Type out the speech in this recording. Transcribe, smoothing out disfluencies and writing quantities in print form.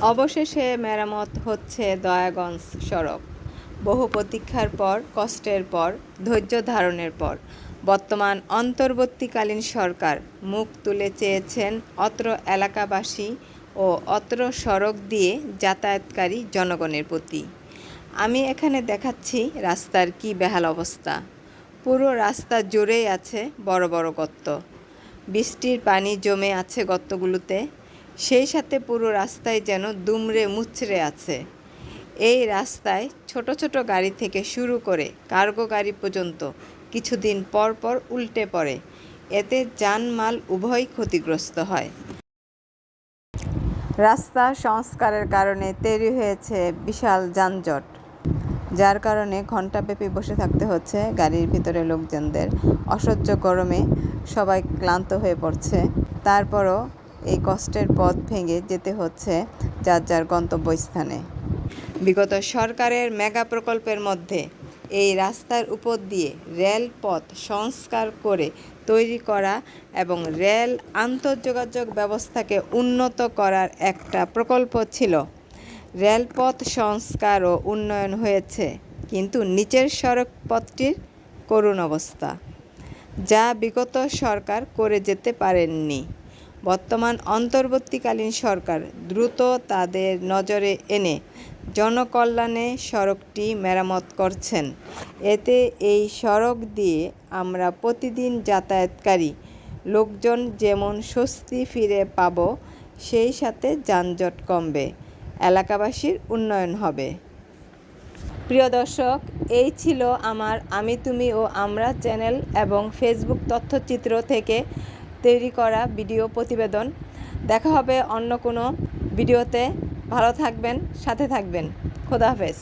অবশেষে মেরামত হচ্ছে দয়াগঞ্জ সড়ক। বহু প্রতীক্ষার পর, কষ্টের পর, ধৈর্য ধারণের পর বর্তমান অন্তর্বর্তীকালীন সরকার মুখ তুলে চেয়েছেন অত্র এলাকাবাসী ও অত্র সড়ক দিয়ে যাতায়াতকারী জনগণের প্রতি। আমি এখানে দেখাচ্ছি রাস্তার কি বেহাল অবস্থা। পুরো রাস্তা জুড়েই আছে বড় বড় গর্ত। বৃষ্টির পানি জমে আছে গর্তগুলোতে। সেই সাথে পুরো রাস্তায় যেন দুমড়ে মুচড়ে আছে। এই রাস্তায় ছোট ছোট গাড়ি থেকে শুরু করে কার্গো গাড়ি পর্যন্ত কিছুদিন পর পর উল্টে পড়ে। এতে যানমাল উভয়ই ক্ষতিগ্রস্ত হয়। রাস্তা সংস্কারের কারণে তৈরি হয়েছে বিশাল যানজট, যার কারণে ঘণ্টাব্যাপী বসে থাকতে হচ্ছে গাড়ির ভিতরে লোকজনদের। অসহ্য গরমে সবাই ক্লান্ত হয়ে পড়ছে। তারপরও এই কষ্টের পথ ভেঙে যেতে হচ্ছে যার যার গন্তব্যস্থানে। বিগত সরকারের মেগা প্রকল্পের মধ্যে এই রাস্তার উপর দিয়ে রেলপথ সংস্কার করে তৈরি করা এবং রেল আন্তঃযোগাযোগ ব্যবস্থাকে উন্নত করার একটা প্রকল্প ছিল। রেলপথ সংস্কার ও উন্নয়ন হয়েছে, কিন্তু নিচের সড়কপথটির করুণ অবস্থা, যা বিগত সরকার করে যেতে পারেননি। বর্তমান অন্তর্বর্তীকালীন সরকার দ্রুত তাদের নজরে এনে জনকল্যাণে সড়কটি মেরামত করছেন। এতে এই সড়ক দিয়ে আমরা প্রতিদিন যাতায়াতকারী লোকজন যেমন স্বস্তি ফিরে পাব, সেই সাথে যানজট কমবে, এলাকাবাসীর উন্নয়ন হবে। প্রিয় দর্শক, এই ছিল আমার আমি তুমি ও আমরা চ্যানেল এবং ফেসবুক তথ্যচিত্র থেকে তৈরি করা ভিডিও প্রতিবেদন। দেখা হবে অন্য কোনো ভিডিওতে। ভালো থাকবেন, সাথে থাকবেন। খোদা হাফেজ।